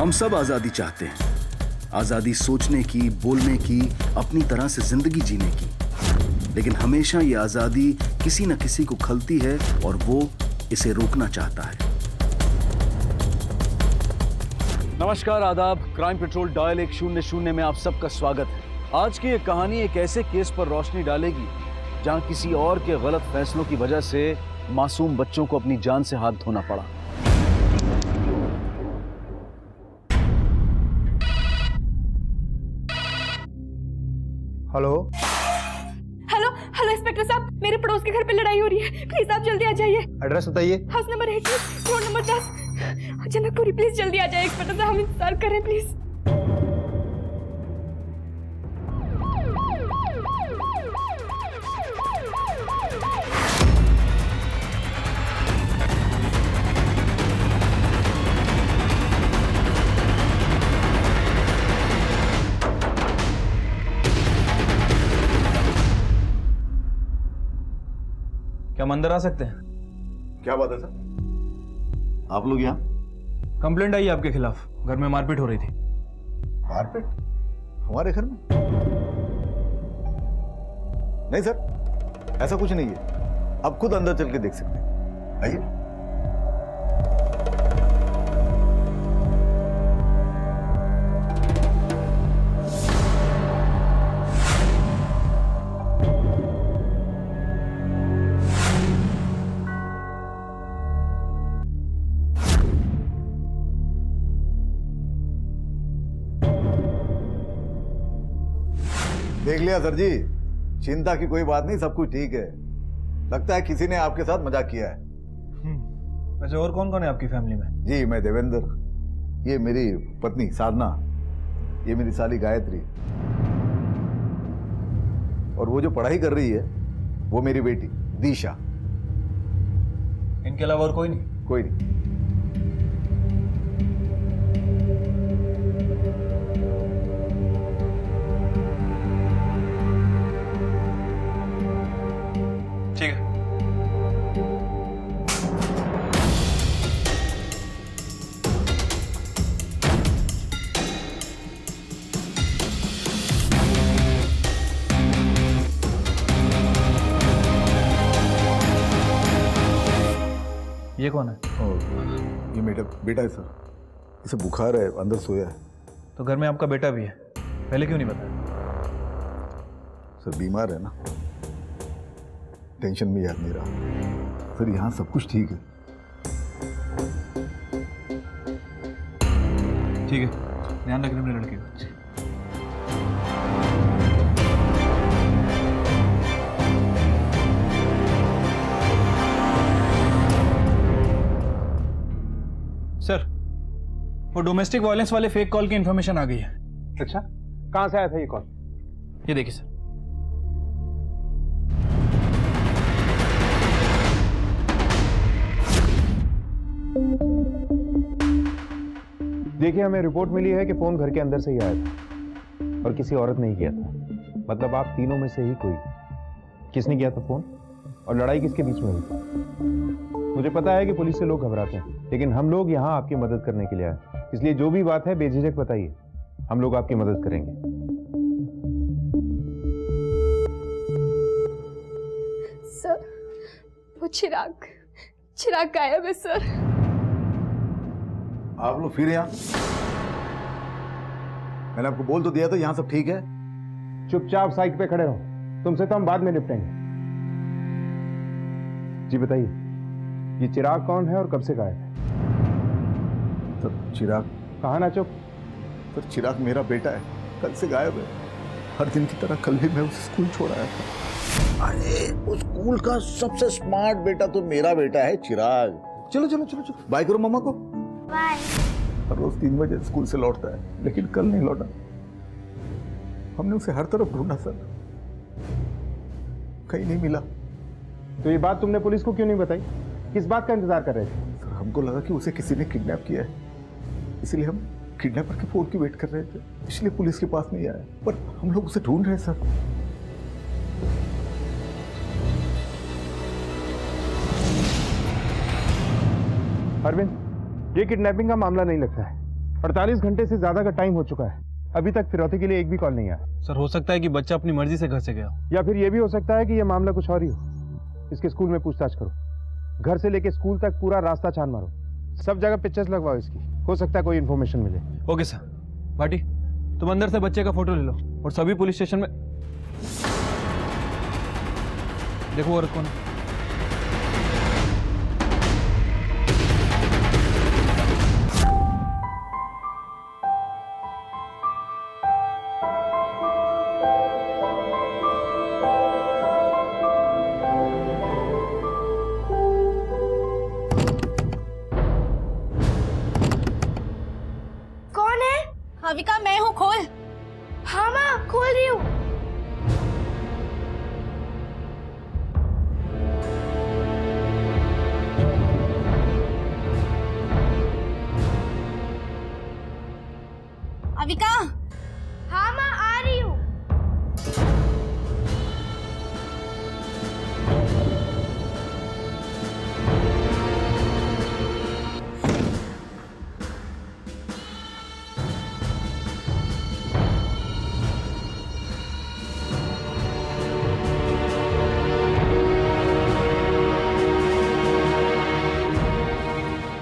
हम सब आजादी चाहते हैं, आजादी सोचने की, बोलने की, अपनी तरह से जिंदगी जीने की। लेकिन हमेशा ये आजादी किसी न किसी को खलती है और वो इसे रोकना चाहता है। नमस्कार, आदाब। क्राइम पेट्रोल डायल 100 में आप सबका स्वागत है। आज की ये कहानी एक ऐसे केस पर रोशनी डालेगी जहां किसी और के गलत फैसलों की वजह से मासूम बच्चों को अपनी जान से हाथ धोना पड़ा। हेलो हेलो हेलो इंस्पेक्टर साहब, मेरे पड़ोस के घर पे लड़ाई हो रही है, प्लीज आप जल्दी आ जाइए। एड्रेस बताइए। House number 21, floor number 10, Janakpuri. Please जल्दी आ जाइए इंस्पेक्टर साहब, हम इंतजार कर रहे हैं प्लीज। क्या हम अंदर आ सकते हैं? क्या बात है सर? आप लोग यहाँ? कंप्लेंट आई है आपके खिलाफ, घर में मारपीट हो रही थी। मारपीट? हमारे घर में? नहीं सर, ऐसा कुछ नहीं है। आप खुद अंदर चल के देख सकते हैं, आइए। देख लिया सर जी, चिंता की कोई बात नहीं, सब कुछ ठीक है। लगता है किसी ने आपके साथ मजाक किया है। वैसे और कौन कौन है आपकी फैमिली में? जी, मैं देवेंद्र, ये मेरी पत्नी साधना, ये मेरी साली गायत्री, और वो जो पढ़ाई कर रही है वो मेरी बेटी दीशा। इनके अलावा और कोई नहीं? कोई नहीं। ठीक है। ये कौन है? ये मेरा बेटा है सर, इसे बुखार है, अंदर सोया है। तो घर में आपका बेटा भी है, पहले क्यों नहीं बताया? सर बीमार है ना, टेंशन में याद नहीं रहा। सर यहाँ सब कुछ ठीक है। ठीक है, ध्यान रखना अपने लड़के को। सर, वो डोमेस्टिक वायलेंस वाले फेक कॉल की इंफॉर्मेशन आ गई है। अच्छा, कहां से आया था ये कॉल? ये देखिए सर। देखिए, हमें रिपोर्ट मिली है कि फोन घर के अंदर से ही आया था और किसी औरत ने ही किया था। मतलब आप तीनों में से ही कोई। किसने किया था फोन और लड़ाई किसके बीच में हुई थी? मुझे पता है कि पुलिस से लोग घबराते हैं, लेकिन हम लोग यहाँ आपकी मदद करने के लिए आए, इसलिए जो भी बात है बेझिझक बताइए, हम लोग आपकी मदद करेंगे। सर, वो चिराग गायब है सर। आप लोग फिर यहाँ? मैंने आपको बोल तो दिया था यहाँ सब ठीक है। चुपचाप साइड पे खड़े रहो, तुमसे तो हम बाद में निपटेंगे। जी बताइए, ये चिराग कौन है और कब से गायब है? सर चिराग? कहा ना चुप। सर चिराग मेरा बेटा है, कल से गायब है। हर दिन की तरह कल भी मैं उसे स्कूल छोड़ आया था। अरे उस स्कूल का सबसे स्मार्ट बेटा तो मेरा बेटा है चिराग। चलो चलो चलो चलो, बाय करो मम्मा को। बाय। हर रोज 3 बजे स्कूल से लौटता है, लेकिन कल नहीं लौटा। हमने उसे हर तरफ ढूंढा सर, कहीं नहीं मिला। तो ये बात तुमने पुलिस को क्यों नहीं बताई? किस बात का इंतजार कर रहे थे? सर हमको लगा कि उसे किसी ने किडनैप किया है, इसलिए हम किडनैपर के फोन की वेट कर रहे थे, इसलिए पुलिस के पास नहीं आया। पर हम लोग उसे ढूंढ रहे हैं सर। अरविंद, ये किडनैपिंग का मामला नहीं लगता है। 48 घंटे से ज्यादा का टाइम हो चुका है, अभी तक फिरौती के लिए एक भी कॉल नहीं आया। सर हो सकता है कि बच्चा अपनी मर्जी से घर से गया हो। या फिर यह भी हो सकता है कि यह मामला कुछ और ही हो। इसके स्कूल में पूछताछ करो, घर से लेके स्कूल तक पूरा रास्ता छान मारो, सब जगह पिक्चर्स लगवाओ इसकी, हो सकता है कोई इन्फॉर्मेशन मिले। Okay sir. भाटी तुम अंदर से बच्चे का फोटो ले लो और सभी पुलिस स्टेशन में देखो और कौन है। कौन है? हविका मैं हूँ, खोल। हाँ माँ, खोल रही हूँ। हविका हाँ माँ, आ रही हूँ।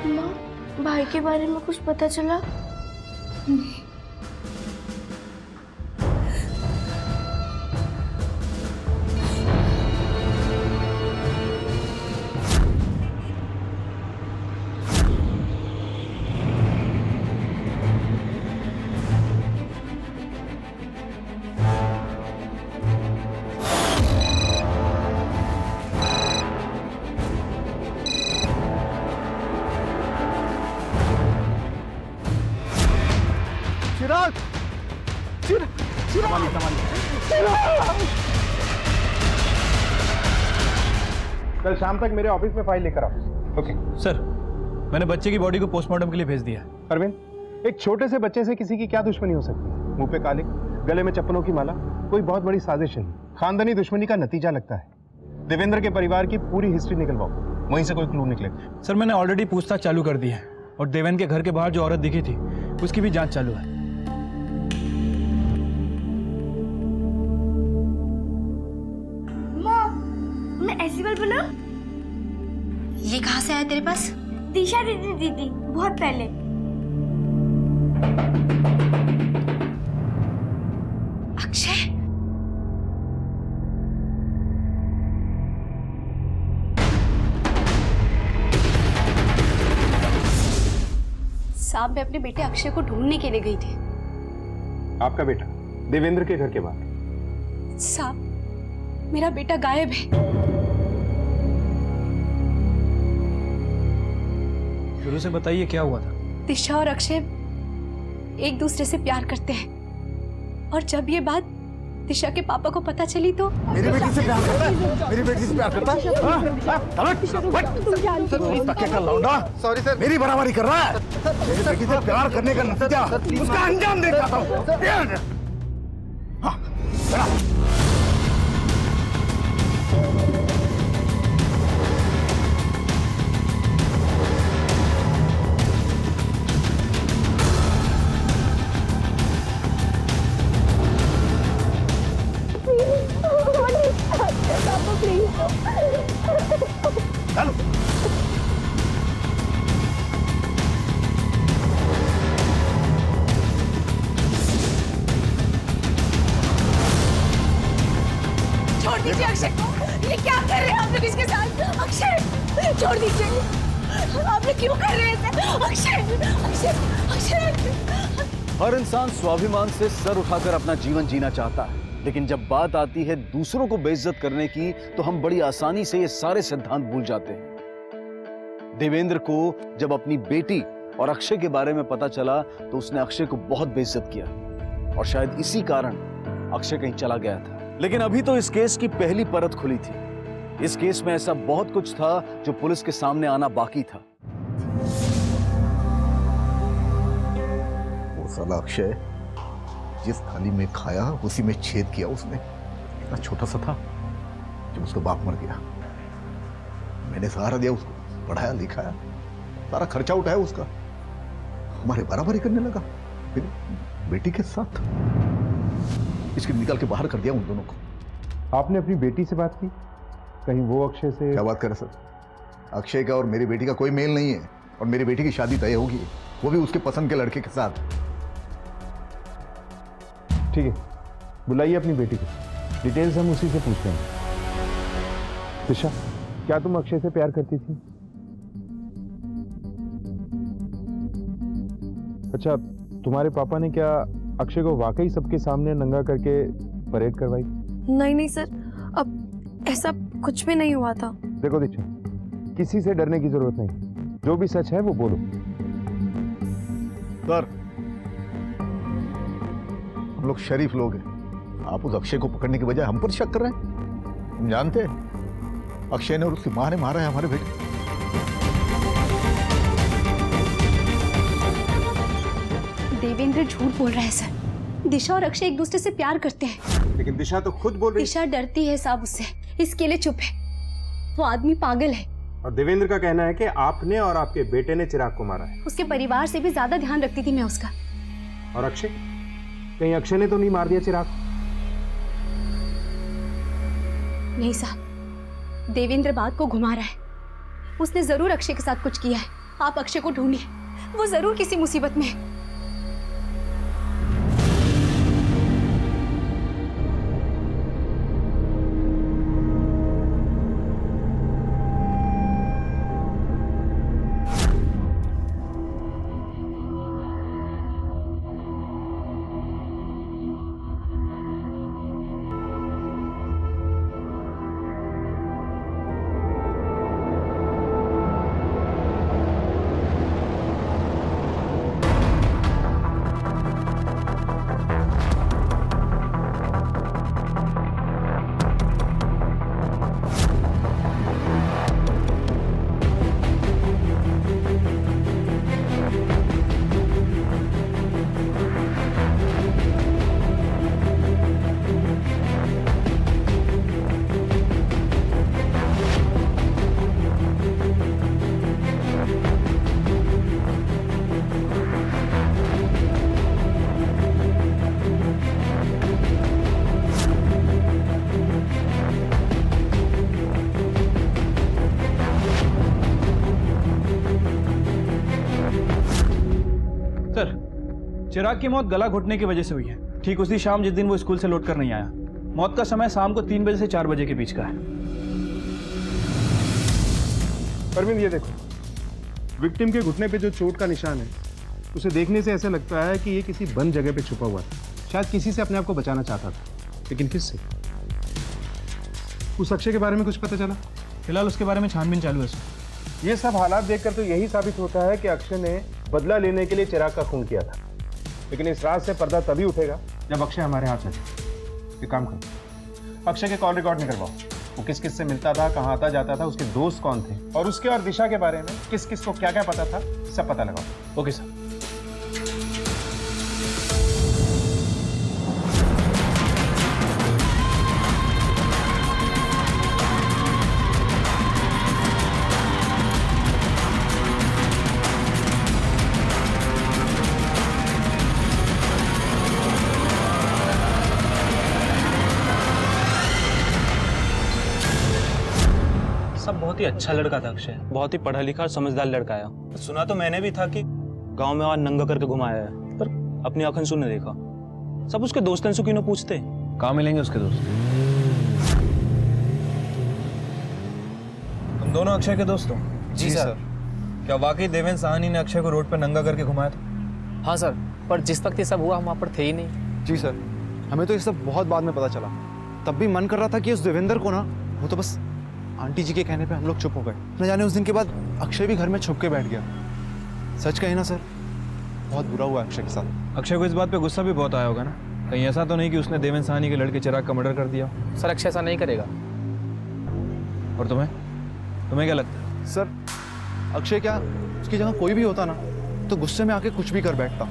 माँ, भाई के बारे में कुछ पता चला? चिराग, कल शाम तक मेरे ऑफिस में फाइल लेकर आओ। ओके। सर मैंने बच्चे की बॉडी को पोस्टमार्टम के लिए भेज दिया है। अरविंद, एक छोटे से बच्चे से किसी की क्या दुश्मनी हो सकती है? मुंह पे काले, गले में चप्पलों की माला, कोई बहुत बड़ी साजिश नहीं, खानदानी दुश्मनी का नतीजा लगता है। देवेंद्र के परिवार की पूरी हिस्ट्री निकलवाओ, वहीं से कोई क्लू निकले। सर मैंने ऑलरेडी पूछताछ चालू कर दी है और देवेंद्र के घर के बाहर जो औरत दिखी थी उसकी भी जांच चालू है। माँ, मैं ऐसी बाल बना? ये कहाँ से आया तेरे पास? दिशा दीदी दी थी बहुत पहले। अक्षय, साहब मैं अपने बेटे अक्षय को ढूंढने के लिए गई थी। आपका बेटा देवेंद्र के घर के बाहर? साहब मेरा बेटा गायब है। शुरू से बताइए क्या हुआ था। दिशा और अक्षय एक दूसरे से प्यार करते हैं और जब ये बात दिशा के पापा को पता चली तो मेरी बेटी से प्यार करता है? मेरी बेटी से प्यार करता है? तकिया का लौंडा, सॉरी सर, मेरी बराबरी कर रहा है। मेरी बेटी से प्यार करने का नतीजा उसका अंजाम देख जाता हूँ। हाँ, चला। चलो। छोड़ दीजिए अक्षय को। ये क्या कर रहे हैं आप लोग इसके साथ? अक्षय छोड़ दीजिए। आप लोग क्यों कर रहे हैं ऐसे? अक्षय अक्षय अक्षय। हर इंसान स्वाभिमान से सर उठाकर अपना जीवन जीना चाहता है, लेकिन जब बात आती है दूसरों को बेइज्जत करने की तो हम बड़ी आसानी से ये सारे सिद्धांत भूल जाते हैं। देवेंद्र को जब अपनी बेटी और अक्षय के बारे में पता चला तो उसने अक्षय को बहुत बेइज्जत किया और शायद इसी कारण अक्षय कहीं चला गया था। लेकिन अभी तो इस केस की पहली परत खुली थी। इस केस में ऐसा बहुत कुछ था जो पुलिस के सामने आना बाकी था। वो साला अक्षय जिस थाली में खाया उसी में छेद किया उसने। इतना छोटा सा था जब उसका बाप मर गया, मैंने सहारा दिया उसको, पढ़ाया लिखाया, सारा खर्चा उठाया उसका। हमारे बराबरी करने लगा मेरी बेटी के साथ। इसके निकाल के बाहर कर दिया उन दोनों को। आपने अपनी बेटी से बात की? कहीं वो अक्षय से? क्या बात कर रहे सर? अक्षय का और मेरी बेटी का कोई मेल नहीं है, और मेरी बेटी की शादी तय होगी, वो भी उसके पसंद के लड़के के साथ। ठीक है, बुलाइए अपनी बेटी को, डिटेल्स हम उसी से पूछते हैं। दिशा, क्या तुम अक्षय से प्यार करती थी? अच्छा, तुम्हारे पापा ने क्या अक्षय को वाकई सबके सामने नंगा करके परेड करवाई? नहीं नहीं सर, अब ऐसा कुछ भी नहीं हुआ था। देखो दीक्षा, किसी से डरने की जरूरत नहीं, जो भी सच है वो बोलो। सर, हम लोग शरीफ लोग हैं, आप उस अक्षय को पकड़ने के बजाय हम पर शक कर रहे हैं। हम जानते हैं अक्षय ने और उसकी मां ने मारा है हमारे बेटे। देवेंद्र झूठ बोल रहा है सर। दिशा और अक्षय एक दूसरे से प्यार करते हैं। लेकिन दिशा तो खुद बोल रही दिशा डरती है साहब उससे, इसके लिए चुप है। वो आदमी पागल है। और देवेंद्र का कहना है कि आपने और आपके बेटे ने चिराग को मारा है। उसके परिवार से भी ज्यादा ध्यान रखती थी मैं उसका। और अक्षय, कहीं अक्षय ने तो नहीं मार दिया चिराग? नहीं साहब, देवेंद्र बात को घुमा रहा है। उसने जरूर अक्षय के साथ कुछ किया है। आप अक्षय को ढूंढिए, वो जरूर किसी मुसीबत में है। सर, चिराग की मौत गला घुटने की वजह से हुई है। ठीक उसी शाम जिस दिन वो स्कूल से लौट कर नहीं आया। मौत का समय शाम को 3 बजे से 4 बजे के बीच का है। परवीन, ये देखो, विक्टिम के घुटने पे जो चोट का निशान है, उसे देखने से ऐसा लगता है कि ये किसी बंद जगह पे छुपा हुआ था। शायद किसी से अपने आप को बचाना चाहता था, लेकिन किससे? उस अक्षय के बारे में कुछ पता चला? फिलहाल उसके बारे में छानबीन चालू है सर। ये सब हालात देखकर तो यही साबित होता है कि अक्षय ने बदला लेने के लिए चिराग का खून किया था। लेकिन इस राज से पर्दा तभी उठेगा जब अक्षय हमारे हाथ आ जाए। एक काम करो, अक्षय के कॉल रिकॉर्ड निकलवाओ। वो किस किस से मिलता था, कहाँ आता जाता था, उसके दोस्त कौन थे, और उसके और दिशा के बारे में किस किस को क्या क्या पता था, सब पता लगाओ। Okay sir. सब बहुत ही अच्छा लड़का था अक्षय, बहुत ही पढ़ा लिखा और समझदार लड़का है। सुना तो मैंने भी था कि गांव में वहां नंगा करके घुमाया है, पर अपनी आंखों से नहीं देखा। सब उसके दोस्तों से क्यों ना पूछते? कहाँ मिलेंगे उसके दोस्त? तुम दोनों अक्षय के दोस्त हो? जी सर। क्या वाकई देवेंद्र साहनी ने अक्षय को रोड पर नंगा करके घुमाया था? हाँ सर, पर जिस वक्त ये सब हुआ हम वहाँ पर थे ही नहीं। जी सर, हमें तो ये सब बहुत बाद में पता चला। तब भी मन कर रहा था कि उस देवेंद्र को ना, वो तो बस आंटी जी के कहने पे हम लोग चुप हो गए। न जाने उस दिन के बाद अक्षय भी घर में छुप के बैठ गया। सच कहे ना सर, बहुत बुरा हुआ अक्षय के साथ। अक्षय को इस बात पे गुस्सा भी बहुत आया होगा ना? कहीं ऐसा तो नहीं कि उसने देवेंद्र साहनी के लड़के चिराग का मर्डर कर दिया? सर, अक्षय ऐसा नहीं करेगा। और तुम्हें क्या लगता है? सर, अक्षय क्या, उसकी जगह कोई भी होता ना तो गुस्से में आके कुछ भी कर बैठता।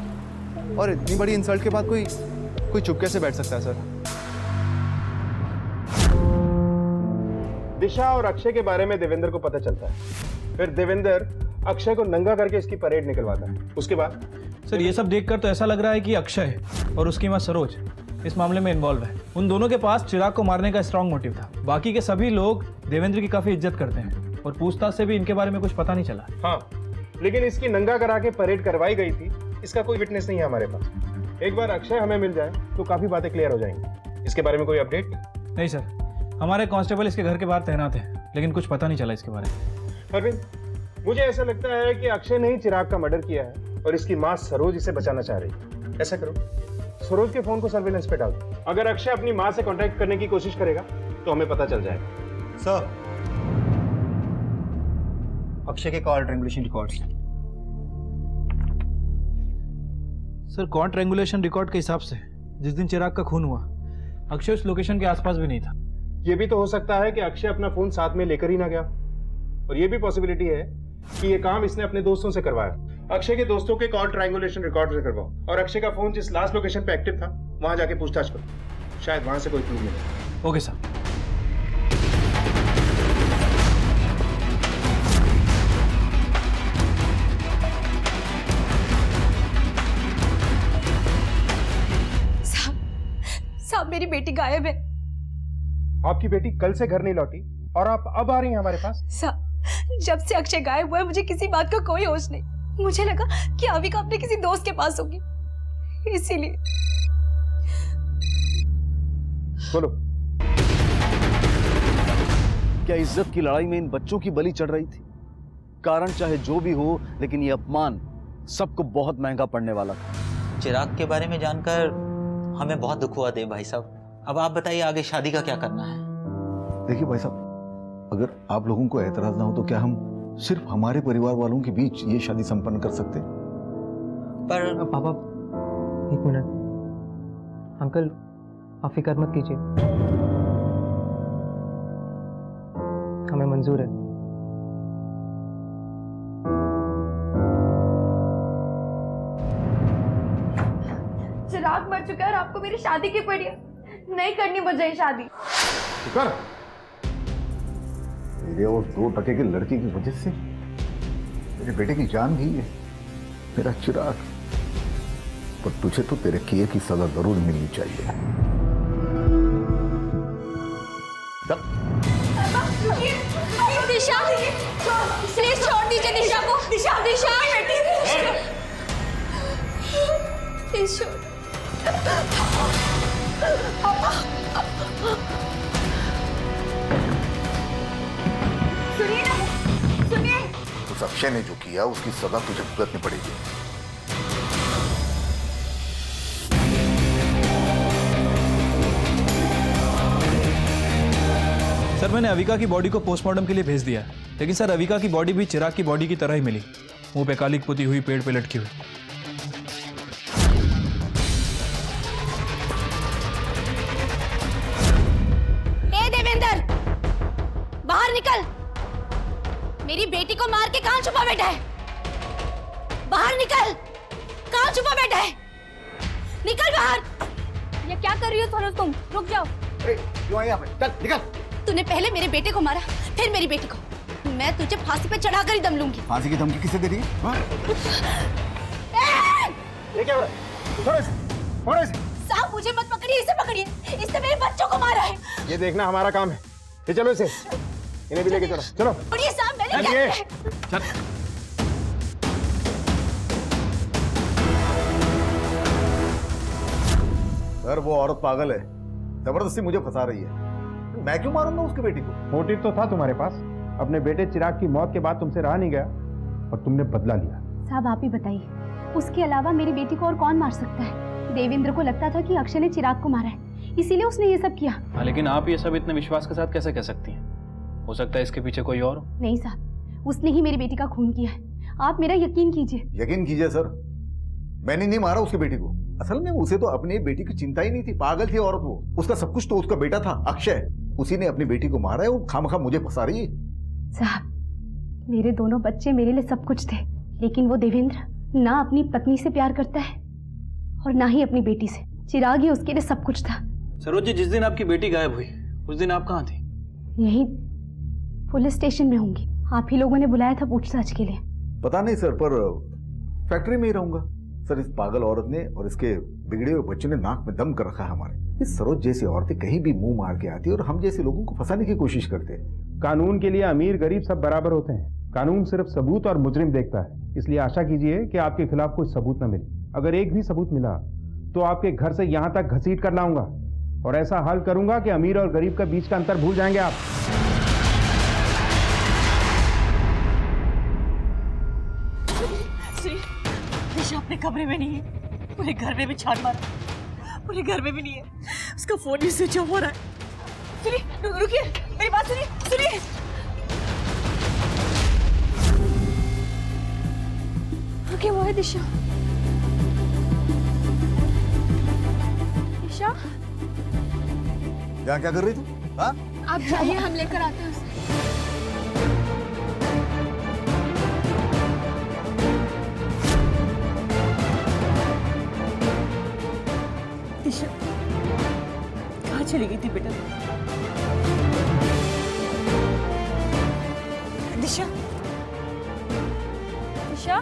और इतनी बड़ी इंसल्ट के बाद कोई चुप कैसे बैठ सकता है सर? दिशा और अक्षय के बारे में देवेंद्र को पता चलता है। फिर देवेंद्र अक्षय को नंगा करके इसकी परेड निकलवाता है। उसके बाद सर ये सब देखकर तो ऐसा लग रहा है कि अक्षय और उसकी मां सरोज इस मामले में इन्वॉल्व है। उन दोनों के पास चिराग को मारने का स्ट्रांग मोटिव था। बाकी के सभी लोग देवेंद्र की काफी इज्जत करते हैं और पूछताछ से भी इनके बारे में कुछ पता नहीं चला। हाँ, लेकिन इसकी नंगा करा के परेड करवाई गई थी, इसका कोई विटनेस नहीं है हमारे पास। एक बार अक्षय हमें मिल जाए तो काफी बातें क्लियर हो जाएंगी। इसके बारे में कोई अपडेट? नहीं सर, हमारे कांस्टेबल इसके घर के बाहर तैनात है, लेकिन कुछ पता नहीं चला इसके बारे में। अरविंद, मुझे ऐसा लगता है कि अक्षय ने ही चिराग का मर्डर किया है और इसकी मां सरोज इसे बचाना चाह रही है। ऐसा करो, सरोज के फोन को सर्विलेंस पे डाल दो। अगर अक्षय अपनी मां से कांटेक्ट करने की कोशिश करेगा तो हमें पता चल जाएगा। सर, अक्षय के call triangulation records. Sir call triangulation record के हिसाब से जिस दिन चिराग का खून हुआ अक्षय उस लोकेशन के आसपास भी नहीं था। ये भी तो हो सकता है कि अक्षय अपना फोन साथ में लेकर ही ना गया, और ये भी पॉसिबिलिटी है कि ये काम इसने अपने दोस्तों से करवाया। अक्षय के दोस्तों के कॉल ट्रायंगुलेशन रिकॉर्ड से करवाओ और अक्षय का फोन जिस लास्ट लोकेशन पे एक्टिव था वहां जाके पूछताछ करो, शायद वहां से कोई क्लू मिले। Okay sir. साहब मेरी बेटी गायब है। आपकी बेटी कल से घर नहीं लौटी और आप अब आ रही हैं हमारे पास? साहब जब से अक्षय गायब हुआ है मुझे किसी बात का कोई होश नहीं। मुझे लगा कि अविका अपने किसी दोस्त के पास होगी, इसीलिए। बोलो। क्या इज्जत की लड़ाई में इन बच्चों की बलि चढ़ रही थी? कारण चाहे जो भी हो, लेकिन ये अपमान सबको बहुत महंगा पड़ने वाला था। चिराग के बारे में जानकर हमें बहुत दुख हुआ देव भाई साहब। अब आप बताइए आगे शादी का क्या करना है? देखिए भाई साहब, अगर आप लोगों को एतराज ना हो तो क्या हम सिर्फ हमारे परिवार वालों के बीच ये शादी संपन्न कर सकते? पर पापा एक मिनट, अंकल आप फिक्र मत कीजिए, हमें मंजूर है। चिराग मर चुका है और आपको मेरी शादी की पड़ी है। नहीं करनी मुझे शादी। शुक्र, मेरे और 2 टके के लड़के की वजह से मेरे बेटे की जान गई है। मेरा चिराग, पर तुझे तो तेरे किए की सजा जरूर मिलनी चाहिए। दिशा, प्लीज छोड़ दीजिए दिशा को। दिशा, दिशा बेटी, प्लीज छोड़। सुनिए ना, सुनिए। उस अक्षय ने जो किया उसकी सजा तुझे भुगतनी पड़ेगी। सर मैंने अविका की बॉडी को पोस्टमार्टम के लिए भेज दिया, लेकिन सर अविका की बॉडी भी चिराग की बॉडी की तरह ही मिली, मुंह पे कालिक पुती हुई, पेड़ पे लटकी हुई। ए देवेंद्र, बाहर निकल। मेरी बेटी को मार के कहां छुपा बैठा है? बाहर निकल, कहां छुपा बैठा है? निकल बाहर। ये क्या कर रही हो सरोज तुम? रुक जाओ। क्यों आई यहाँ पे? चल निकल। तूने पहले मेरे बेटे को मारा, फिर मेरी बेटी को। मैं तुझे फांसी पे चढ़ाकर ही दम लूंगी। फांसी की धमकी किसे दे रही है? हाँ? ये क्या हो रहा है? छोड़ो इसे, छोड़ो इसे। साहब मुझे मत पकड़िए, इसे पकड़िए। इसने मेरे बच्चों को मारा है। ये देखना हमारा काम है। ये चलो इसे, इन्हें भी लेके चलो। चलो। पकड़िए साहब, मैंने क्या किया है? सर वो औरत पागल है, जबरदस्ती मुझे फंसा रही है। मैं क्यों मारूंगा उसकी बेटी को? मोटिव तो था तुम्हारे पास। अपने बेटे चिराग की मौत के बाद तुमसे रहा नहीं गया और तुमने बदला लिया। साहब आप ही बताइए, उसके अलावा मेरी बेटी को और कौन मार सकता है? देवेंद्र को लगता था कि अक्षय ने चिराग को मारा है, इसीलिए उसने ये सब किया। हाँ, लेकिन आप ये सब इतने विश्वास के साथ कैसे कह सकती हैं? हो सकता है इसके पीछे कोई और हो। नहीं साहब, उसने ही मेरी बेटी का खून किया है। आप मेरा यकीन कीजिए। यकीन कीजिए सर, मैंने नहीं मारा उसकी बेटी को। असल में उसे तो अपनी बेटी की चिंता ही नहीं थी। पागल थी औरत वो। उसका सब कुछ तो उसका बेटा था अक्षय, उसी ने अपनी बेटी को मारा है। वो खामखा मुझे फंसा रही है। साहब मेरे दोनों बच्चे मेरे लिए सब कुछ थे, लेकिन वो देवेंद्र ना अपनी पत्नी से प्यार करता है और ना ही अपनी बेटी से। चिराग ही उसके लिए सब कुछ था। सरोज जी, जिस दिन आपकी बेटी गायब हुई उस दिन आप कहाँ थी? यही पुलिस स्टेशन में होंगी। आप ही लोगों ने बुलाया था पूछताछ के लिए। पता नहीं सर, पर फैक्ट्री में ही रहूंगा सर। इस पागल औरत ने और इसके बिगड़े हुए बच्चों ने नाक में दम कर रखा है हमारे। इस सरोज जैसी औरतें कहीं भी मुंह मार के आती है और हम जैसे लोगों को फंसाने की कोशिश करते हैं। कानून के लिए अमीर गरीब सब बराबर होते हैं। कानून सिर्फ सबूत और मुजरिम देखता है, इसलिए आशा कीजिए कि आपके खिलाफ कोई सबूत न मिले। अगर एक भी सबूत मिला तो आपके घर से यहां तक घसीट कर लाऊंगा और ऐसा हाल करूंगा कि अमीर और गरीब के बीच का अंतर भूल जाएंगे आप। दिशा अपने कमरे में नहीं है, पूरे घर में भी छान मारा, पूरे घर में भी नहीं है। उसका फोन भी स्विच ऑफ हो रहा है। सुनिए, रुकिए, मेरी बात सुनिए, सुनिए। रुकिए, वो है दिशा। दिशा, यहाँ क्या कर रही तू? हाँ? आप जाइए, हम लेकर आते हैं उसे। दिशा कहाँ चली गई थी बेटा? दिशा, दिशा,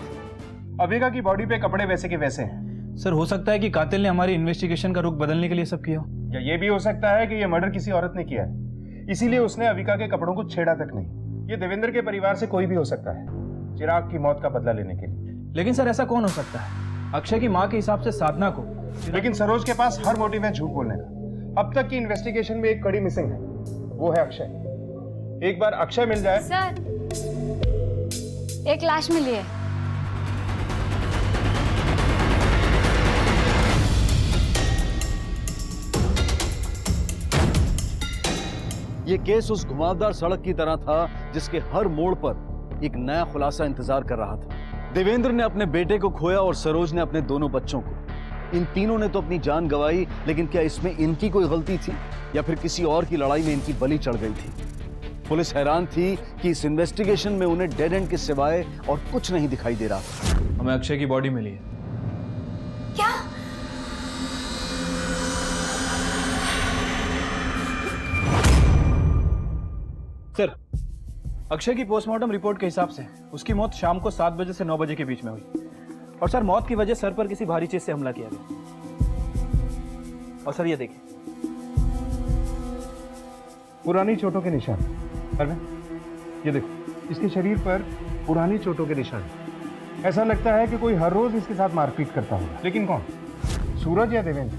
अविका की बॉडी पे कपड़े वैसे के वैसे हैं। सर हो सकता है कि कातिल ने हमारी इन्वेस्टिगेशन का रुख बदलने के लिए सब किया हो। या ये भी हो सकता है कि ये मर्डर किसी औरत ने किया है, इसीलिए उसने अविका के कपड़ों को छेड़ा तक नहीं। ये देवेंद्र के परिवार से कोई भी हो सकता है, चिराग की मौत का बदला लेने के लिए। लेकिन सर ऐसा कौन हो सकता है? अक्षय की माँ के हिसाब से साधना को। लेकिन सरोज के पास हर मोटिव है झूठ बोलने का। अब तक की इन्वेस्टिगेशन में एक कड़ी मिसिंग है, वो है अक्षय। एक बार अक्षय मिल जाए। सर, एक लाश मिली है। ये केस उस घुमावदार सड़क की तरह था जिसके हर मोड़ पर एक नया खुलासा इंतजार कर रहा था। देवेंद्र ने अपने बेटे को खोया और सरोज ने अपने दोनों बच्चों को। इन तीनों ने तो अपनी जान गंवाई, लेकिन क्या इसमें इनकी कोई गलती थी या फिर किसी और की लड़ाई में इनकी बलि चढ़ गई थी? पुलिस हैरान थी कि इस इन्वेस्टिगेशन में उन्हें डेड एंड के सिवाय और कुछ नहीं दिखाई दे रहा था। हमें अक्षय की बॉडी मिली है। क्या? सर, अक्षय की पोस्टमार्टम रिपोर्ट के हिसाब से उसकी मौत शाम को 7 बजे से 9 बजे के बीच में हुई। और सर मौत की वजह सर पर किसी भारी चीज से हमला किया गया। और सर ये देखिए, पुरानी चोटों के निशान। अरविंद, ये देखो, इसके शरीर पर पुरानी चोटों के निशान। ऐसा लगता है कि कोई हर रोज इसके साथ मारपीट करता होगा। लेकिन कौन? सूरज या देवेंद्र?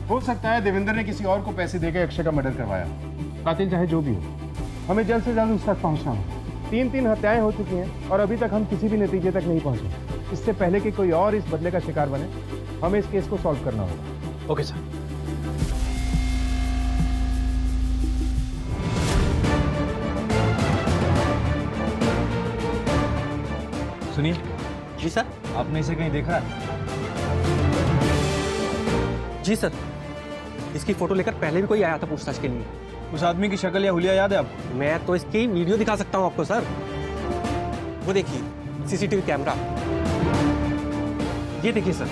हो सकता है देवेंद्र ने किसी और को पैसे देकर अक्षय का मर्डर करवाया। कातिल चाहे जो भी हो, हमें जल्द से जल्द उस तक पहुंचना होगा। 3 हत्याएं हो चुकी हैं और अभी तक हम किसी भी नतीजे तक नहीं पहुंचे। इससे पहले कि कोई और इस बदले का शिकार बने, हमें इस केस को सॉल्व करना होगा। Okay sir. सुनिए। जी सर। आपने इसे कहीं देखा है? जी सर, इसकी फोटो लेकर पहले भी कोई आया था पूछताछ के लिए। उस आदमी की शक्ल या हुलिया याद है आपको? मैं तो इसकी वीडियो दिखा सकता हूँ आपको सर। वो देखिए, सीसीटीवी कैमरा, ये देखिए सर।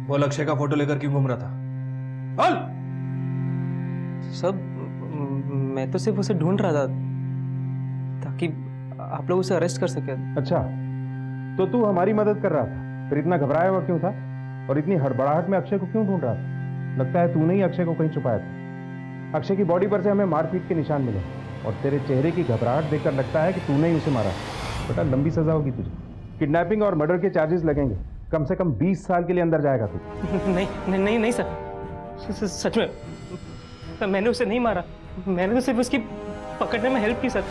वो अक्षय का फोटो लेकर क्यों घूम रहा था? बोल। सब मैं तो सिर्फ उसे ढूंढ रहा था ताकि आप लोग उसे अरेस्ट कर सके। अच्छा, तो तू हमारी मदद कर रहा था, फिर इतना घबराया हुआ क्यों था? और इतनी हड़बड़ाहट में अक्षय को क्यों ढूंढ रहा था? लगता है तूने ही अक्षय को कहीं छुपाया था। अक्षय की बॉडी पर से हमें मारपीट के निशान मिले और तेरे चेहरे की घबराहट देखकर लगता है कि तूने ही उसे मारा। बेटा, लंबी सजा होगी तुझे। किडनैपिंग और मर्डर के चार्जेस लगेंगे। कम से कम 20 साल के लिए अंदर जाएगा तू। नहीं सर, सच में मैंने उसे नहीं मारा। मैंने तो सिर्फ उसकी पकड़ने में हेल्प की सर।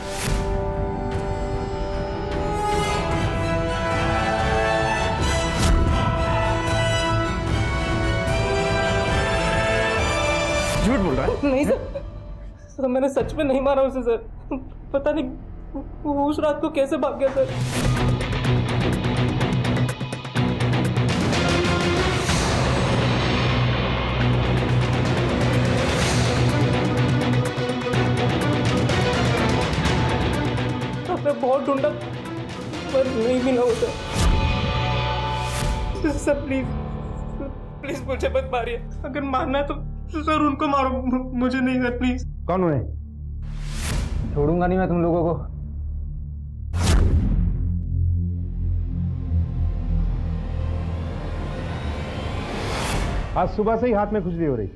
झूठ बोल रहा है? नहीं सर, मैंने सच में नहीं मारा उसे सर। पता नहीं वो उस रात को कैसे भाग गया सर। मैं बहुत ढूंढा पर नहीं मिला होता। सर प्लीज मुझे मत मारिए। अगर मारना है तो सर उनको मारो, मुझे नहीं सर प्लीज। कौन उन्हें? छोड़ूंगा नहीं मैं तुम लोगों को। आज सुबह से ही हाथ में खुजली हो रही।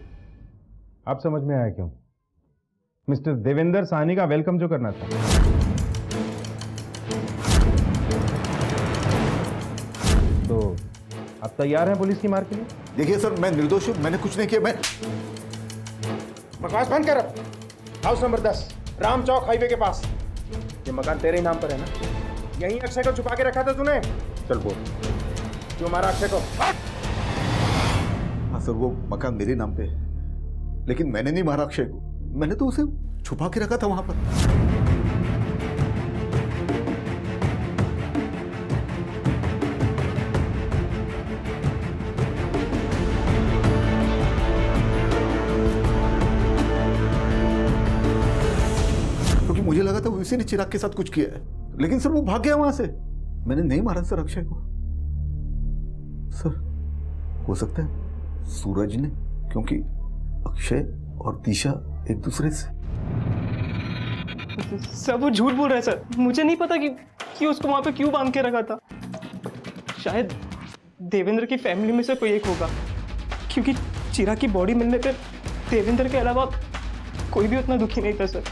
अब समझ में आया क्यों। मिस्टर देवेंद्र साहनी का वेलकम जो करना था। तो आप तैयार हैं पुलिस की मार के लिए? देखिए सर, मैं निर्दोष हूं, मैंने कुछ नहीं किया। मैं बकवास बंद कर। हाउस नंबर 10 राम चौक हाईवे के पास। ये मकान तेरे ही नाम पर है ना? यहीं अक्षय को छुपा के रखा था तूने? चल बोल, क्यों मारा अक्षय को? हाँ सर, वो मकान मेरे नाम पे है, लेकिन मैंने नहीं मारा अक्षय को। मैंने तो उसे छुपा के रखा था वहां पर। क्योंकि मुझे लगा था उसी ने चिराग के साथ कुछ किया है, लेकिन सर वो भाग गया वहां से। मैंने नहीं मारा सर अक्षय को। सर हो सकता है सूरज ने, क्योंकि अक्षय और दिशा एक दूसरे से। सर वो झूठ बोल रहा है सर, मुझे नहीं पता कि उसको वहां पे क्यों बांध के रखा था। शायद देवेंद्र की फैमिली में से कोई एक होगा, क्योंकि चिराग की बॉडी मिलने पे देवेंद्र के अलावा कोई भी उतना दुखी नहीं था सर।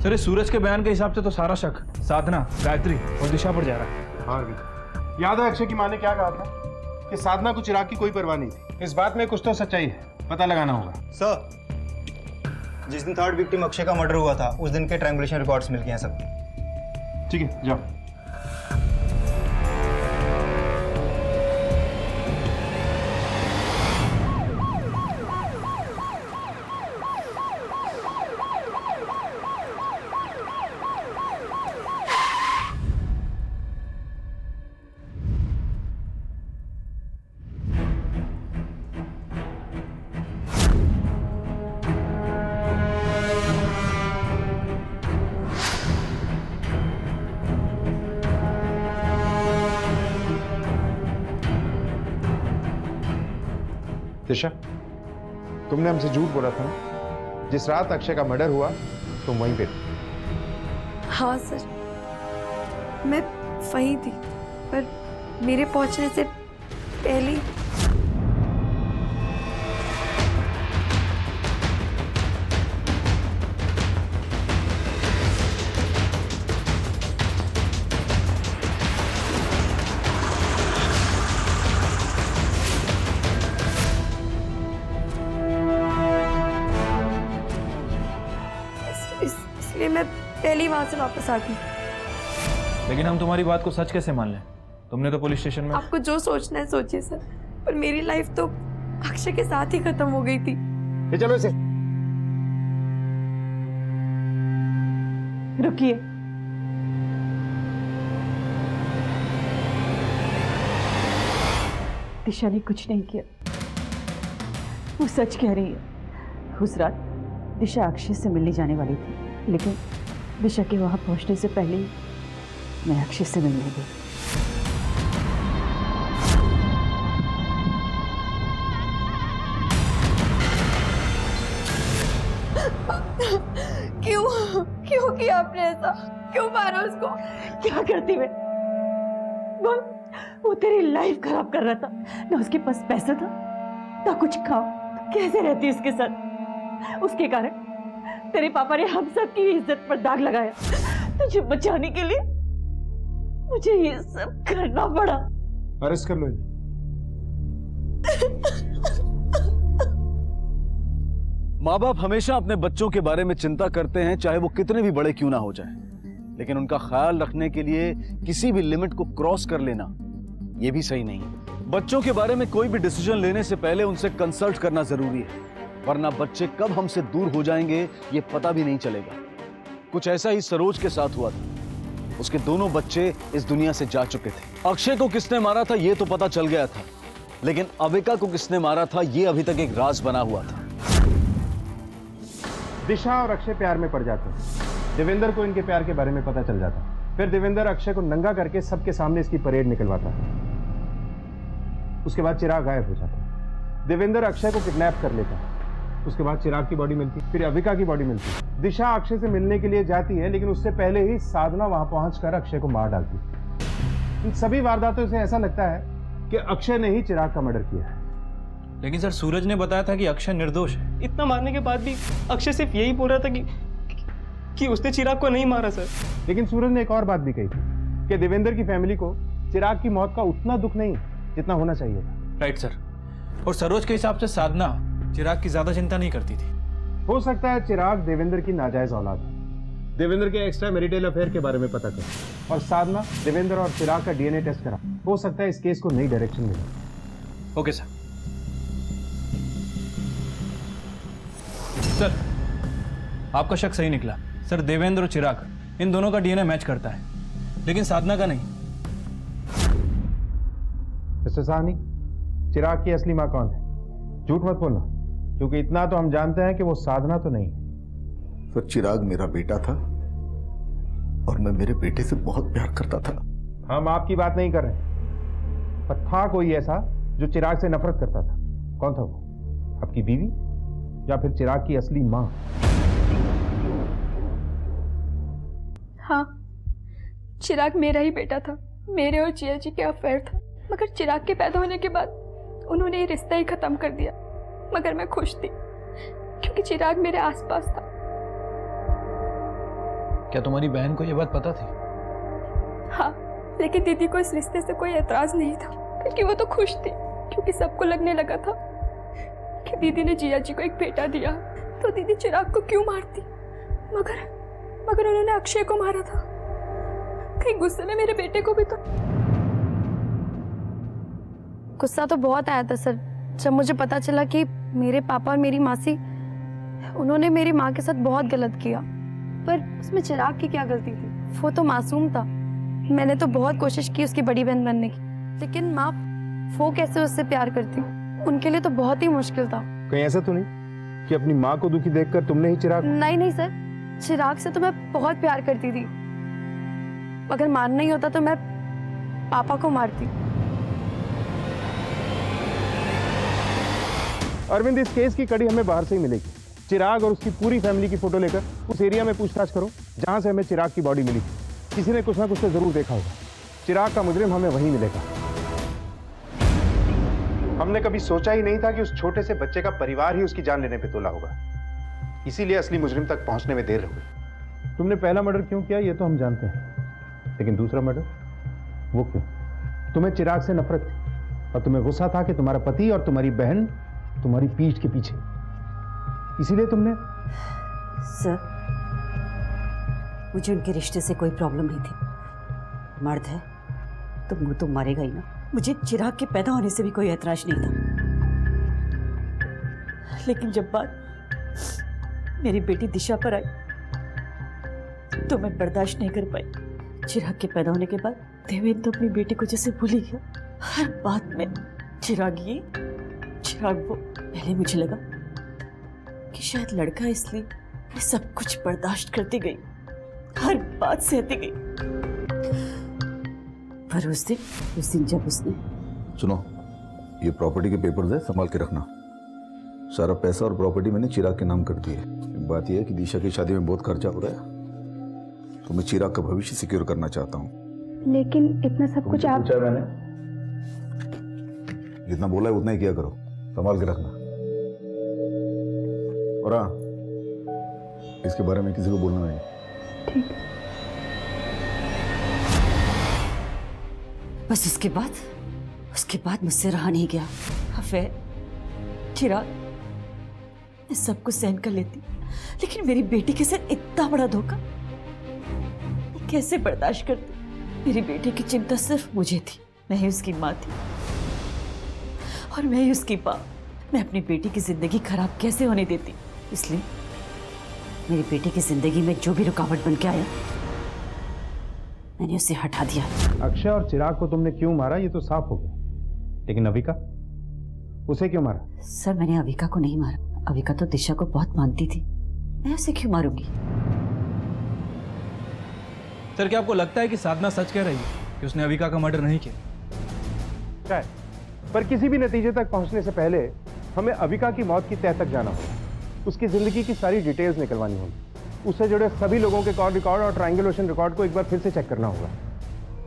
सर इस सूरज के बयान के हिसाब से तो सारा शक साधना, गायत्री और दिशा पर जा रहा है। हाँ, याद है अक्षय की माँ ने क्या कहा था कि साधना को चिराग की कोई परवाह नहीं थी। इस बात में कुछ तो सच्चाई है, पता लगाना होगा। सर, जिस दिन थर्ड विक्टिम अक्षय का मर्डर हुआ था उस दिन के ट्रायंगुलेशन रिकॉर्ड्स मिल गए हैं सब। ठीक है, जाओ। दिशा, तुमने हमसे झूठ बोला था ना? जिस रात अक्षय का मर्डर हुआ तुम वहीं पे थे। हाँ सर, मैं वहीं थी, पर मेरे पहुंचने से पहले इसलिए मैं पहले ही वहां से वापस आ गई। लेकिन हम तुम्हारी बात को सच कैसे मान लें? तुमने तो पुलिस स्टेशन में। आपको जो सोचना है सोचिए सर, पर मेरी लाइफ तो अक्षय के साथ ही खत्म हो गई थी। ये चलो इसे। रुकिए, दिशा ने कुछ नहीं किया, वो सच कह रही है। उस रात दिशा अक्षय से मिलने जाने वाली थी, लेकिन दिशा के वहां पहुंचने से पहले ही मैं अक्षय से मिलने गई। क्यों किया आपने ऐसा? क्यों मारा उसको? क्या करती मैं? बोल, वो तेरी लाइफ खराब कर रहा था ना, उसके पास पैसा था ना कुछ खाओ, कैसे रहती उसके साथ? उसके कारण तेरे पापा ने हम सब की इज्जत पर दाग लगाया। तुझे बचाने के लिए मुझे ये सब करना पड़ा। अरेस्ट कर लो इन्हें। माँ बाप हमेशा अपने बच्चों के बारे में चिंता करते हैं, चाहे वो कितने भी बड़े क्यों ना हो जाएं। लेकिन उनका ख्याल रखने के लिए किसी भी लिमिट को क्रॉस कर लेना ये भी सही नहीं है। बच्चों के बारे में कोई भी डिसीजन लेने से पहले उनसे कंसल्ट करना जरूरी है, वरना बच्चे कब हमसे दूर हो जाएंगे ये पता भी नहीं चलेगा। कुछ ऐसा ही सरोज के साथ हुआ था। उसके दोनों बच्चे इस दुनिया से जा चुके थे। अक्षय को किसने मारा था ये तो पता चल गया था, लेकिन अविका को किसने मारा था ये अभी तक एक राज बना हुआ था। दिशा और अक्षय प्यार में पड़ जाते। देवेंद्र को इनके प्यार के बारे में पता चल जाता। फिर देवेंद्र अक्षय को नंगा करके सबके सामने इसकी परेड निकलवाता। उसके बाद चिराग गायब हो जाता। देवेंद्र अक्षय को किडनैप कर लेता, उसके बाद चिराग की बॉडी मिलती, फिर अविका की बॉडी मिलती। दिशा अक्षय से मिलने के लिए जाती है, लेकिन उससे पहले ही साधना वहां पहुंचकर अक्षय को मार डालती। इन सभी वारदातों से ऐसा लगता है कि अक्षय ने ही चिराग का मर्डर किया है। लेकिन सर सूरज ने बताया था कि अक्षय निर्दोष है। इतना मारने के बाद भी अक्षय सिर्फ यही बोल रहा था कि उसने चिराग को नहीं मारा सर। लेकिन सूरज ने एक और बात भी कही थी कि देवेंद्र की फैमिली को चिराग की मौत का उतना दुख नहीं जितना होना चाहिए था। Right sir. और सरोज के हिसाब से साधना चिराग की ज्यादा चिंता नहीं करती थी। हो सकता है चिराग देवेंद्र की नाजायज औलाद है। देवेंद्र के एक्स्ट्रा मैरिटल अफेयर के बारे में पता कर, और साधना देवेंद्र और चिराग का डीएनए टेस्ट करा। हो सकता है इस केस को नई डायरेक्शन मिले। Okay sir. सर आपका शक सही निकला सर। देवेंद्र और चिराग इन दोनों का डीएनए मैच करता है, लेकिन साधना का नहीं। मिस्टर साहनी, चिराग की असली मां कौन है? झूठ मत बोलना, क्योंकि इतना तो हम जानते हैं कि वो साधना तो नहीं। सर, चिराग मेरा बेटा था और मैं मेरे बेटे से बहुत प्यार करता था। हम आपकी बात नहीं कर रहे, पर था कोई ऐसा जो चिराग से नफरत करता था। कौन था वो? आपकी बीवी या फिर चिराग की असली मां? हाँ, चिराग मेरा ही बेटा था। मेरे और जिया जी के अफेयर था, मगर चिराग के पैदा होने के बाद उन्होंने ये रिश्ता ही खत्म कर दिया। मगर मैं खुश थी क्योंकि चिराग मेरे आसपास था। क्या तुम्हारी बहन को ये बात पता थी? हाँ, लेकिन दीदी को इस रिश्ते से कोई एतराज नहीं था, क्योंकि वो तो खुश थी। क्योंकि सबको लगने लगा था कि दीदी ने जिया जी को एक बेटा दिया, तो दीदी चिराग को क्यों मारती। मगर उन्होंने अक्षय को मारा था। कहीं गुस्से में मेरे बेटे को भी तो। गुस्सा तो बहुत आया था सर, जब मुझे पता चला कि मेरे पापा और मेरी मासी उन्होंने मेरी माँ के साथ बहुत गलत किया। पर उसमें चिराग की क्या गलती थी? वो तो मासूम था। मैंने तो बहुत कोशिश की उसकी बड़ी बहन बनने की, लेकिन माँ वो कैसे उससे प्यार करती, उनके लिए तो बहुत ही मुश्किल था। कहीं ऐसा तो नहीं कि अपनी माँ को दुखी देखकर तुमने ही चिराग? नहीं सर, चिराग से तो मैं बहुत प्यार करती थी। अगर मारना ही होता तो मैं पापा को मारती। अरविंद, इस केस की कड़ी हमें बाहर से ही मिलेगी। चिराग और उसकी पूरी फैमिली की फोटो लेकर उस एरिया में पूछताछ करो जहां से हमें चिराग की बॉडी मिली। किसी ने कुछ ना कुछ तो जरूर देखा होगा। चिराग का मुजरिम हमें वहीं मिलेगा। हमने कभी सोचा ही नहीं था कि उस छोटे से बच्चे का परिवार ही उसकी जान लेने पे तोला होगा। इसीलिए असली मुजरिम तक पहुंचने में देर हो गई। तुमने पहला मर्डर क्यों किया ये तो हम जानते हैं, लेकिन दूसरा मर्डर वो क्यों? तुम्हें चिराग से नफरत थी और तुम्हें गुस्सा था कि तुम्हारा पति और तुम्हारी बहन तुम्हारी पीठ के पीछे, इसीलिए तुमने। सर, मुझे उनके रिश्ते से कोई प्रॉब्लम नहीं थी। मर्द है तो मुंह तो मारेगा ही ना। मुझे चिराग के पैदा होने से भी कोई ऐतराज नहीं था, लेकिन जब बात मेरी बेटी दिशा पर आई तो मैं बर्दाश्त नहीं कर पाई। चिराग के पैदा होने के बाद देवेंद्र तो अपनी बेटी को जैसे भूल ही गया। हर बात में चिराग ये चिराग वो। पहले मुझे लगा कि शायद लड़का है, इसलिए मैं सब कुछ बर्दाश्त करती गई, हर बात सहती गई। पर उस दिन जब उसने। सुनो, ये प्रॉपर्टी के पेपर्स है, संभाल के रखना। सारा पैसा और प्रॉपर्टी मैंने चिराग के नाम कर दी है। बात यह है कि दिशा की शादी में बहुत खर्चा हो रहा है, तो मैं चिराग का भविष्य सिक्योर करना चाहता हूँ। लेकिन इतना सब कुछ आप। पूछा मैंने, जितना बोला है उतना ही किया करो, संभाल के रखना। और हाँ, इसके बारे में किसी को बोलना नहीं। ठीक। बस उसके बाद मुझसे रहा नहीं गया। अफेयर, चिराग, मैं सब कुछ सहन कर लेती, लेकिन मेरी बेटी के साथ इतना बड़ा धोखा मैं कैसे बर्दाश्त करती? मेरी बेटी की चिंता सिर्फ मुझे थी। मैं ही उसकी माँ थी और मैं ही उसकी बाप। मैं अपनी बेटी की जिंदगी खराब कैसे होने देती? इसलिए मेरी बेटी की जिंदगी में जो भी रुकावट बन के आया, मैंने उसे हटा दिया। अक्षय और चिराग को तुमने क्यों मारा ये तो साफ हो गया, लेकिन अविका, उसे क्यों मारा? सर, मैंने अविका को नहीं मारा। अविका तो दिशा को बहुत मानती थी, मैं उसे क्यों मारूंगी? सर, क्या आपको लगता है कि साधना सच कह रही है कि उसने अविका का मर्डर नहीं किया? क्या है? पर किसी भी नतीजे तक पहुंचने से पहले हमें अविका की मौत की तह तक जाना होगा। उसकी जिंदगी की सारी डिटेल्स निकलवानी होगी। उससे जुड़े सभी लोगों के कॉल रिकॉर्ड और ट्रायंगुलेशन रिकॉर्ड को एक बार फिर से चेक करना होगा।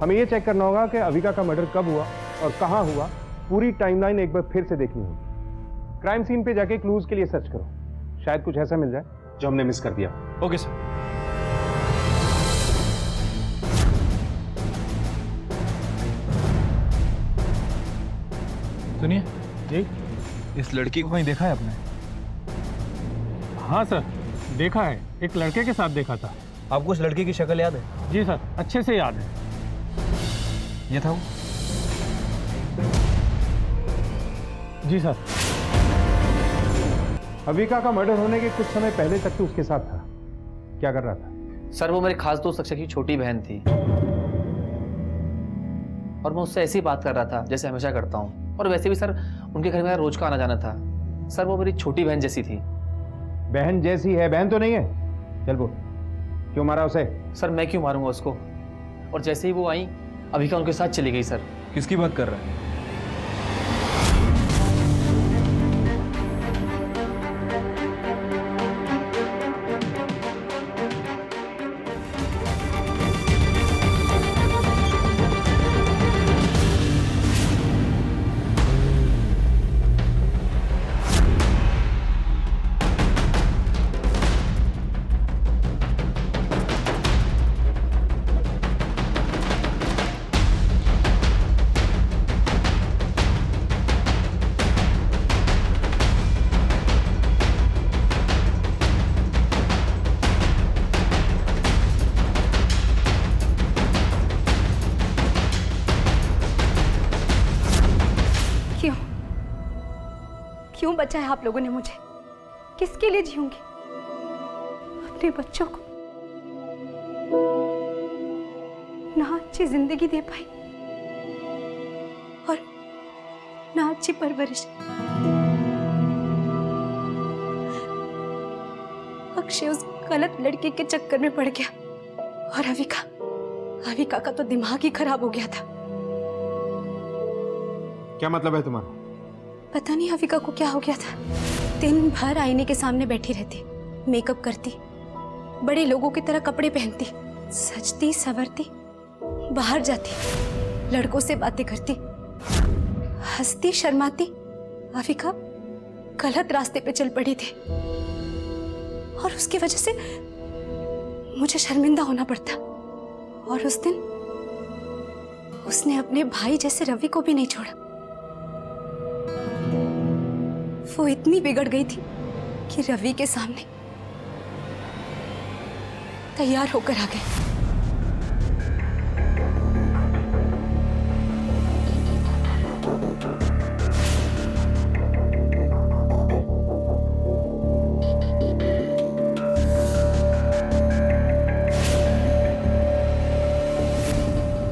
हमें यह चेक करना होगा कि अविका का मर्डर कब हुआ और कहां हुआ। पूरी टाइमलाइन एक बार फिर से देखनी होगी। क्राइम सीन पे जाके क्लूज के लिए सर्च करो, शायद कुछ ऐसा मिल जाए जो हमने मिस कर दिया। Okay sir. सुनिए जी, इस लड़की को कहीं देखा है आपने? हाँ सर, देखा है, एक लड़के के साथ देखा था। आपको उस लड़के की शक्ल याद है? जी सर, अच्छे से याद है। ये था वो? जी सर। अविका का मर्डर होने के कुछ समय पहले तक तो उसके साथ था। क्या कर रहा था? सर वो मेरे खास दोस्त अक्षय की छोटी बहन थी और मैं उससे ऐसी बात कर रहा था जैसे हमेशा करता हूँ। और वैसे भी सर उनके घर में रोज का आना जाना था। सर वो मेरी छोटी बहन जैसी थी। बहन जैसी है? बहन तो नहीं है। चल बोल, क्यों मारा उसे? सर मैं क्यों मारूंगा उसको? और जैसे ही वो आई अविका उनके साथ चली गई। सर किसकी बात कर रहा है? क्यों बचाया आप लोगों ने मुझे? किसके लिए जीऊंगी? अपने बच्चों को ना अच्छी जिंदगी दे पाई और ना अच्छी परवरिश। अक्षय उस गलत लड़के के चक्कर में पड़ गया और अविका का तो दिमाग ही खराब हो गया था। क्या मतलब है तुम्हारा? पता नहीं अविका को क्या हो गया था। दिन भर आईने के सामने बैठी रहती, मेकअप करती, बड़े लोगों की तरह कपड़े पहनती, सजती संवरती, बाहर जाती, लड़कों से बातें करती, हंसती शर्माती। अविका गलत रास्ते पे चल पड़ी थी और उसकी वजह से मुझे शर्मिंदा होना पड़ता। और उस दिन उसने अपने भाई जैसे रवि को भी नहीं छोड़ा। वो इतनी बिगड़ गई थी कि रवि के सामने तैयार होकर आ गई।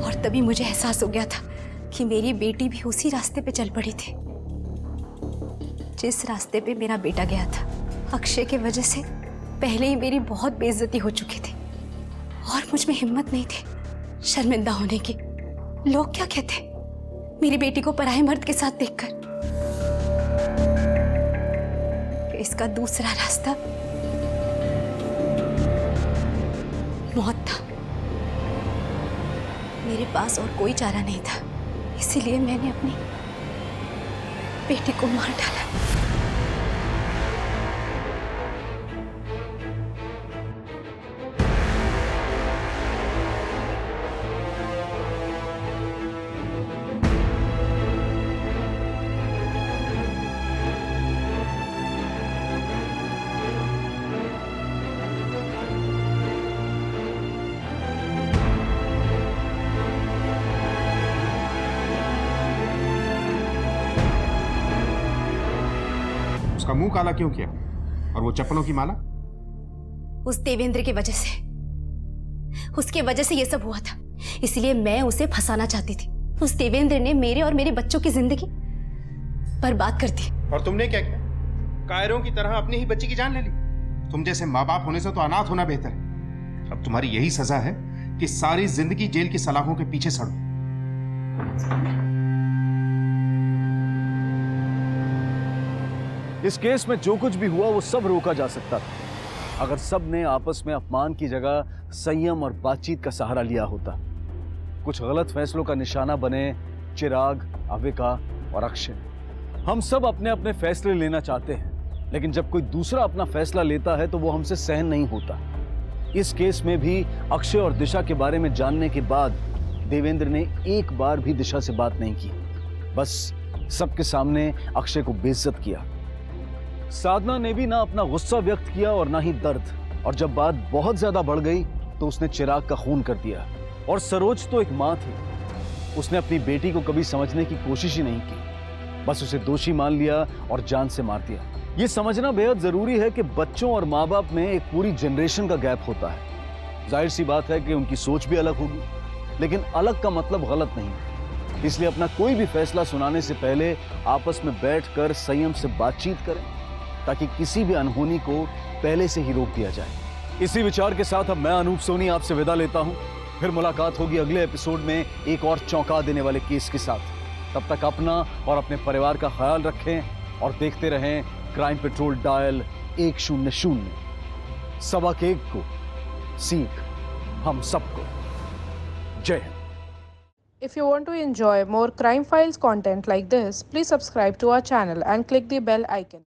और तभी मुझे एहसास हो गया था कि मेरी बेटी भी उसी रास्ते पे चल पड़ी थी जिस रास्ते पे मेरा बेटा गया था। अक्षय के वजह से पहले ही मेरी बहुत बेइज्जती हो चुकी थी और मुझ में हिम्मत नहीं थी शर्मिंदा होने की। लोग क्या कहते मेरी बेटी को पराये मर्द के साथ देखकर कि इसका दूसरा रास्ता मौत था। मेरे पास और कोई चारा नहीं था, इसीलिए मैंने अपनी बेटी को मार डाला। उसका मुंह काला क्यों किया? और वो चप्पलों की माला? उस देवेंद्र की वजह से, उसके वजह से ये सब हुआ था। इसलिए मैं उसे फंसाना चाहती थी। उस देवेंद्र ने मेरे और मेरे बच्चों की जिंदगी बर्बाद कर दी। और तुमने क्या किया? कायरों की तरह अपनी ही बच्ची की जान ले ली। तुम जैसे माँ बाप होने से तो अनाथ होना बेहतर है। अब तुम्हारी यही सजा है कि सारी जिंदगी जेल की सलाखों के पीछे सड़ो। इस केस में जो कुछ भी हुआ वो सब रोका जा सकता था अगर सब ने आपस में अपमान की जगह संयम और बातचीत का सहारा लिया होता। कुछ गलत फैसलों का निशाना बने चिराग, अविका और अक्षय। हम सब अपने अपने फैसले लेना चाहते हैं, लेकिन जब कोई दूसरा अपना फैसला लेता है तो वो हमसे सहन नहीं होता। इस केस में भी अक्षय और दिशा के बारे में जानने के बाद देवेंद्र ने एक बार भी दिशा से बात नहीं की, बस सबके सामने अक्षय को बेइज्जत किया। साधना ने भी ना अपना गुस्सा व्यक्त किया और ना ही दर्द, और जब बात बहुत ज्यादा बढ़ गई तो उसने चिराग का खून कर दिया। और सरोज तो एक मां थी, उसने अपनी बेटी को कभी समझने की कोशिश ही नहीं की, बस उसे दोषी मान लिया और जान से मार दिया। ये समझना बेहद जरूरी है कि बच्चों और माँ बाप में एक पूरी जनरेशन का गैप होता है। जाहिर सी बात है कि उनकी सोच भी अलग होगी, लेकिन अलग का मतलब गलत नहीं। इसलिए अपना कोई भी फैसला सुनाने से पहले आपस में बैठकर संयम से बातचीत करें, ताकि किसी भी अनहोनी को पहले से ही रोक दिया जाए। इसी विचार के साथ अब मैं अनूप सोनी आपसे विदा लेता हूं। फिर मुलाकात होगी अगले एपिसोड में एक और चौंका देने वाले केस के साथ। तब तक अपना और अपने परिवार का ख्याल रखें और देखते रहें क्राइम पेट्रोल डायल 100। सबक एक को सीख हम सबको। जय Hind. If you want to enjoy more crime files content like this, please subscribe to our channel and click the bell icon.